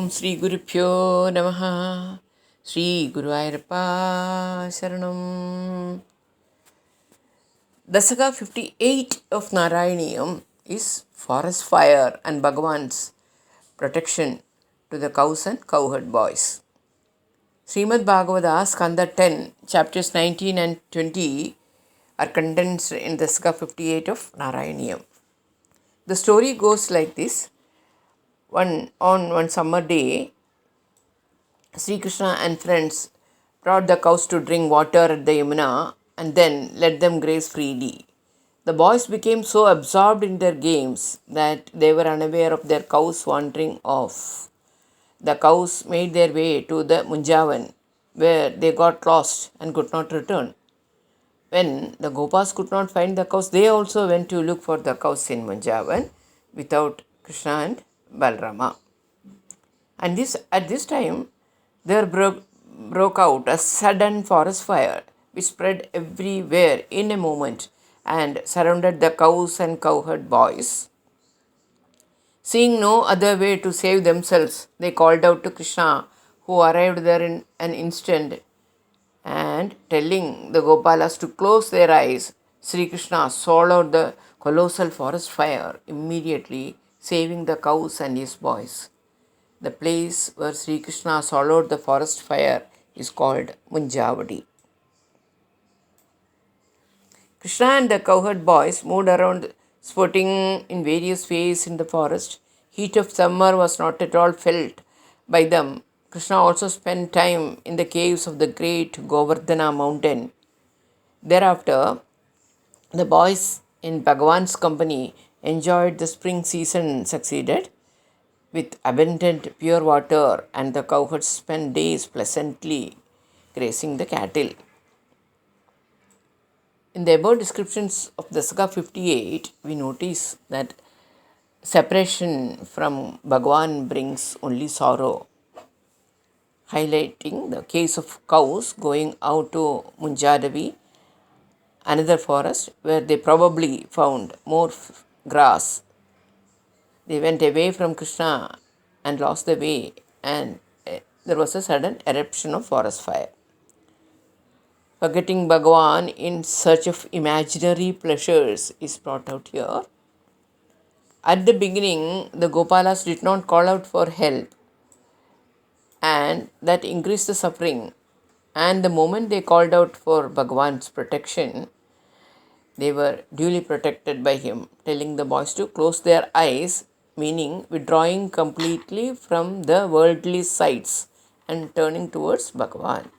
Sri Gurupyo Namaha. Sri Guruvayurappa Sharanam. Dasaka 58 of Narayaneeyam is forest fire and Bhagavan's protection to the cows and cowherd boys. Srimad Bhagavata Skanda 10, chapters 19 and 20 are condensed in Dasaka 58 of Narayaneeyam. The story goes like this. On one summer day, Sri Krishna and friends brought the cows to drink water at the Yamuna and then let them graze freely. The boys became so absorbed in their games that they were unaware of their cows wandering off. The cows made their way to the Munjavan, where they got lost and could not return. When the Gopas could not find the cows, they also went to look for the cows in Munjavan without Krishna and Balrama. And at this time, there broke out a sudden forest fire which spread everywhere in a moment and surrounded the cows and cowherd boys. Seeing no other way to save themselves, they called out to Krishna, who arrived there in an instant, and telling the Gopalas to close their eyes, Sri Krishna swallowed the colossal forest fire immediately, saving the cows and his boys. The place where Sri Krishna swallowed the forest fire is called Munjavadi. Krishna and the cowherd boys moved around, sporting in various ways in the forest. Heat of summer was not at all felt by them. Krishna also spent time in the caves of the great Govardhana mountain. Thereafter, the boys in Bhagavan's company enjoyed the spring season succeeded with abundant pure water, and the cowherds spent days pleasantly grazing the cattle. In the above descriptions of the Dasaka 58, we notice that separation from Bhagavan brings only sorrow, highlighting the case of cows going out to Munjadavi, another forest where they probably found more grass. They went away from Krishna and lost the way, and there was a sudden eruption of forest fire. Forgetting Bhagavan in search of imaginary pleasures is brought out here. At the beginning, the Gopalas did not call out for help, and that increased the suffering. And the moment they called out for Bhagavan's protection, they were duly protected by him, telling the boys to close their eyes, meaning withdrawing completely from the worldly sights and turning towards Bhagavan.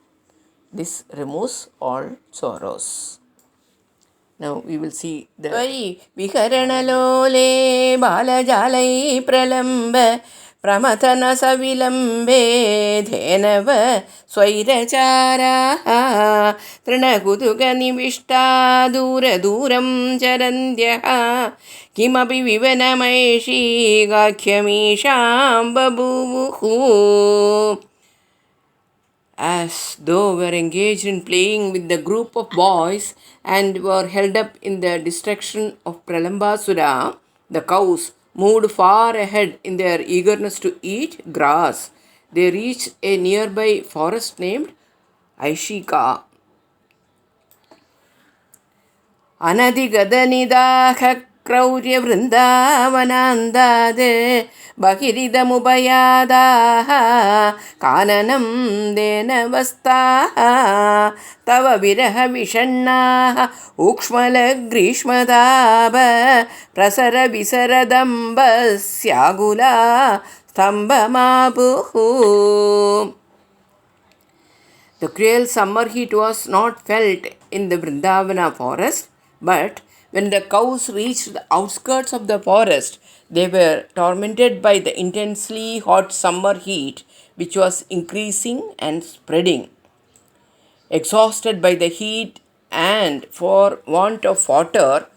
This removes all sorrows. Now we will see the Viharanalole Balajalai Pralamba Pramatana Savilambe Dhenava Swairachara Trinakutuga Nivishta Dura Duram Charandya Kimapi Vivanamaishi Gakhyamisham Babuhu. As though were engaged in playing with the group of boys and were held up in the destruction of Pralambasura, the cows moved far ahead in their eagerness to eat grass. They reached a nearby forest named Aishika. Anadigadanidaha Kraurya Vrindavanandade Bahiridamupayadaha Kananam Denavastaha Tava Viraha Vishannaha Ukshmala Grishmadaba Prasara Visaradamba Syagula Stambamapuhu. The cruel summer heat was not felt in the Vrindavana forest, but when the cows reached the outskirts of the forest, they were tormented by the intensely hot summer heat, which was increasing and spreading. Exhausted by the heat and for want of water,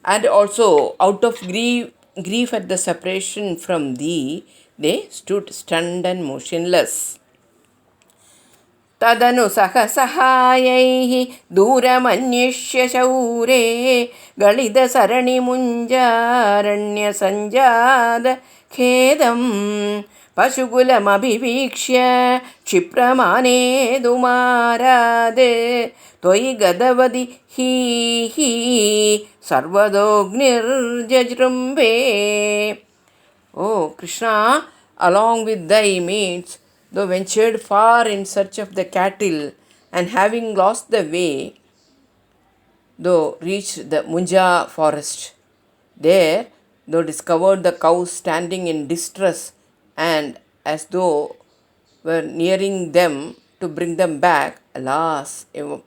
and also out of grief at the separation from thee, they stood stunned and motionless. Tadanu sahasahayaihi duramanyishya shaure galida sarani munjaranya sanjada खेदं पशुकुलमभिवीक्ष्य क्षिप्रमानेदुमारादे त्वयि गदवदि ही सर्वदोऽग्निर्जजृम्भे. O Krishna, along with thy mates, thou ventured far in search of the cattle, and having lost the way, thou reached the Munja forest. There thou discovered the cows standing in distress, and as though were nearing them to bring them back, alas, a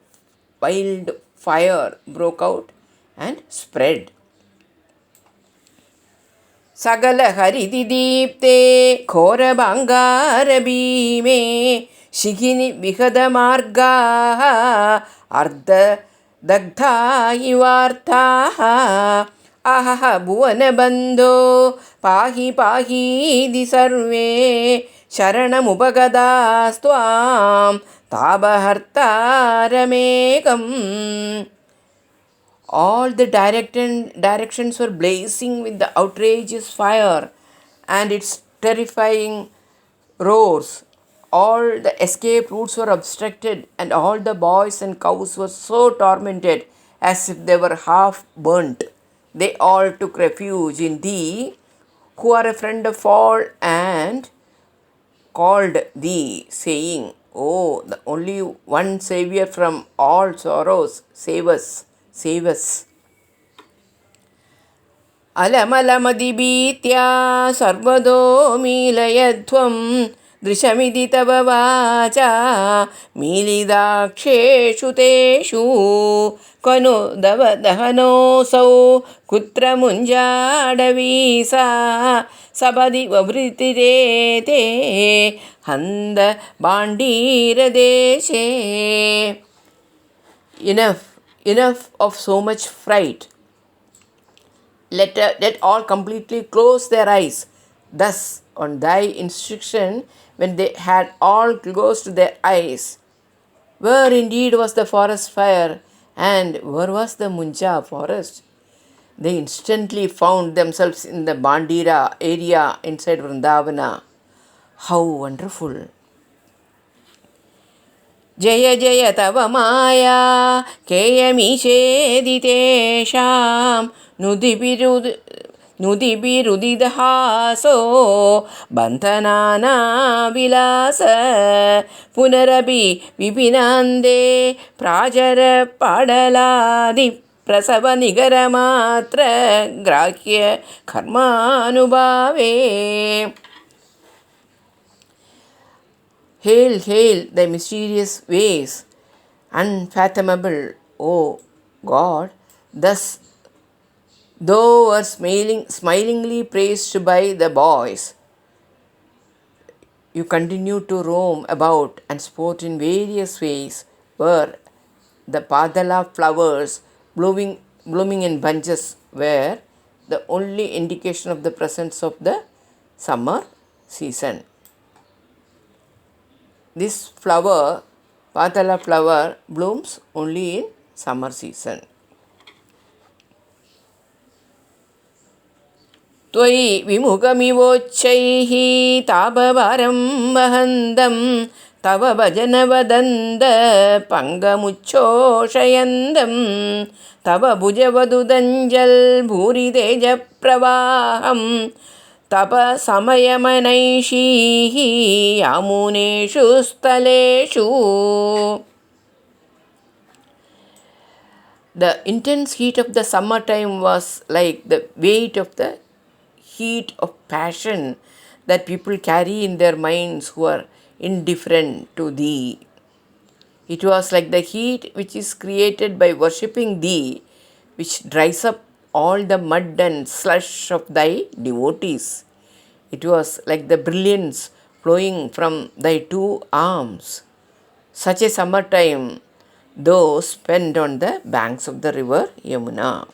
wild fire broke out and spread. सकलहरिदिदीप्ते घोरभङ्गारभीमे शिखिनि विहदमार्गाः अर्धदग्धा इवार्ताः अहः भुवनबन्धो पाहि पाहीति सर्वे शरणमुपगतास्त्वां तापहर्तारमेकम्. All the directions were blazing with the outrageous fire and its terrifying roars. All the escape routes were obstructed, and all the boys and cows were so tormented as if they were half burnt. They all took refuge in thee, who are a friend of all, and called thee, saying, O, the only one Saviour from all sorrows, save us. Save us. अलमलमदिभीत्या सर्वदो मीलयध्वं दृशमिति तव वाचा मीलिदाक्षेषु तेषु क्वनु दहनोऽसौ कुत्र मुञ्जाडवीसा सपदि ववृतिरेते हन्द बाण्डीरदेशे. Enough of so much fright. Let all completely close their eyes. Thus, on thy instruction, when they had all closed their eyes, where indeed was the forest fire, and where was the Munja forest? They instantly found themselves in the Bandira area inside Vrindavana. How wonderful! जय जय तव माया केयमीशेदि तेषां नुदिभिरुदिदहासो बन्धनानाविलास पुनरपि विपिनान्दे प्राजरपाडलादिप्रसवनिगरमात्र ग्राह्य कर्मानुभावे. Hail, hail, thy mysterious ways, unfathomable, O God. Thus, thou wert smilingly praised by the boys. You continue to roam about and sport in various ways, where the padala flowers blooming in bunches were the only indication of the presence of the summer season. This flower, Patala flower, blooms only in summer season. त्वयि विमुखमिवोच्चैः तापभारं वहन्तं तव भजनवदन्त पङ्गमुच्छोषयन्तं तव भुजवदुदञ्जल्भूरितेजप्रवाहं तपसमयमनैषीः यामुनेषु स्थलेषु. The intense heat of the summertime was like the weight of the heat of passion that people carry in their minds who are indifferent to thee. It was like the heat which is created by worshipping thee, which dries up all the mud and slush of thy devotees. It was like the brilliance flowing from thy two arms. Such a summertime thou spent on the banks of the river Yamuna.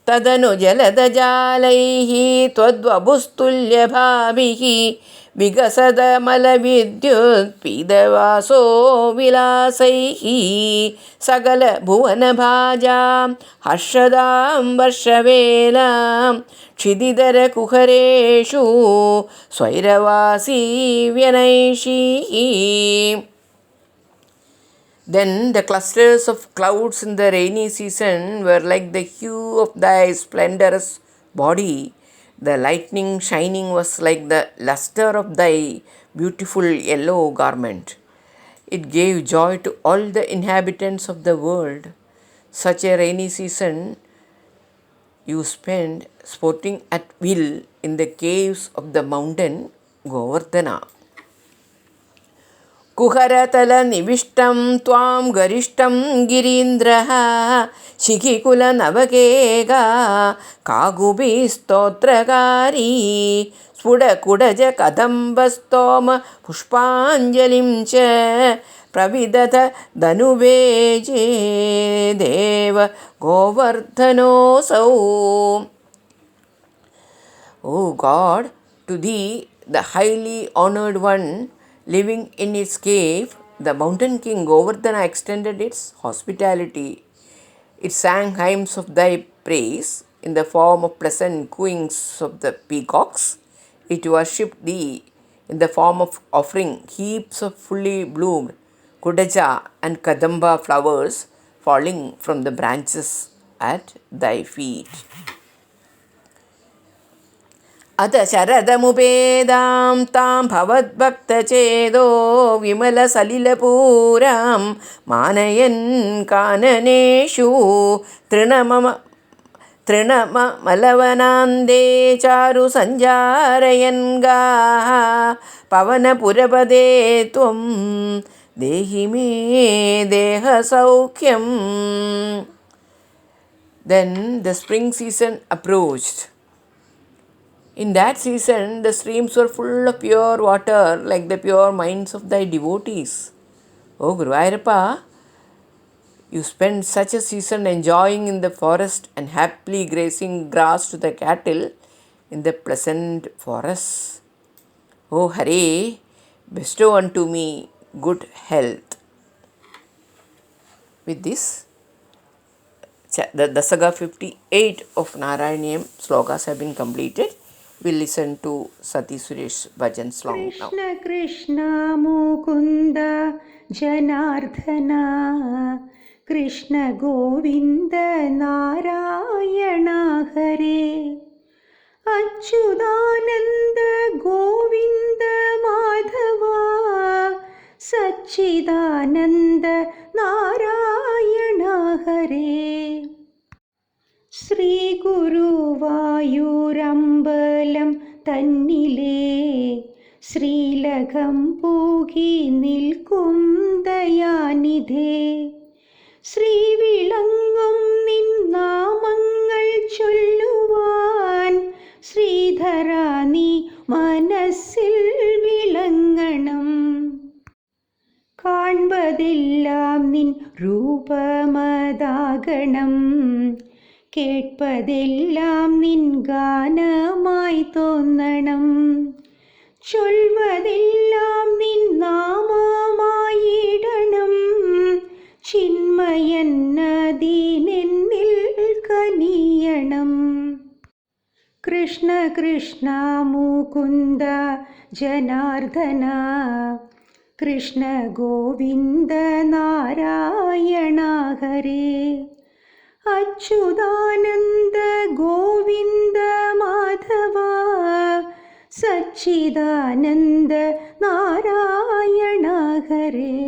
तदनु जलदजालैः त्वद्वपुस्तुल्यभाभिः വികസതമലവിദ്യുത്പീതവാസോ വിലാസൈഃ സകലഭുവനഭാജാം ഹർഷദാം വർഷവേലാം ക്ഷിതിധരകുഹരേഷു സ്വൈരവാസീ വ്യനൈഷീഃ. Then the clusters of clouds in the rainy season were like the hue of thy splendorous body. The lightning shining was like the luster of thy beautiful yellow garment. It gave joy to all the inhabitants of the world. Such a rainy season you spend sporting at will in the caves of the mountain Govardhana. कुहरतलनिविष्टं त्वां गरिष्ठं गिरीन्द्रः शिखिकुलनवकेगा कागुभिस्तोत्रकारी स्फुटकुडजकदम्बस्तोम पुष्पाञ्जलिं च प्रविदध धनुवेजे देव गोवर्धनोऽसौ. O God, to thee, the highly honored one, living in its cave, the mountain king Govardhana extended its hospitality. It sang hymns of thy praise in the form of pleasant cooings of the peacocks. It worshipped thee in the form of offering heaps of fully bloomed kudaja and kadamba flowers falling from the branches at thy feet. अथ शरदमुपेदां तां भवद्भक्तचेदो विमलसलिलपूरां मानयन् काननेषु तृणमलवनान्दे चारु सञ्जारयन् गाः पवनपुरपदे त्वं देहि मे देहसौख्यम्. Then the spring season approached. In that season, the streams were full of pure water, like the pure minds of thy devotees. O Guruvayurappa, you spend such a season enjoying in the forest and happily grazing grass to the cattle in the pleasant forests. O Hare, bestow unto me good health. With this, the Dasaga 58 of Narayaneeyam slokas have been completed. We'll listen to Sati Suresh bhajan song now. Krishna Krishna Mukunda Janardhana Krishna Govinda Narayana Hare Achyutananda Govinda Madhava Sachidananda Narayana Hare. Shri ഗുരുവായൂരമ്പലം തന്നിലേ ശ്രീലകം പൂകി നിൽക്കും ദയാനിധേ ശ്രീവിളങ്ങും നിൻ നാമങ്ങൾ ചൊല്ലുവാൻ ശ്രീധര നീ മനസ്സിൽ വിളങ്ങണം. കാൺപതെല്ലാം നിൻ രൂപമതാകണം കേൾപ്പതെല്ലാം നിൻ ഗാനമായി തോന്നണം ചൊൽവതെല്ലാം നിൻ നാമമായിടണം ചിന്മയൻ നദീനെന്നിൽ കനിയണം. കൃഷ്ണ കൃഷ്ണ മുകുന്ദ ജനാർദ്ദന കൃഷ്ണ ഗോവിന്ദ നാരായണ ഹരേ അച്യുതാനന്ദ ഗോവിന്ദ മാധവ സച്ചിദാനന്ദ നാരായണ ഹരേ.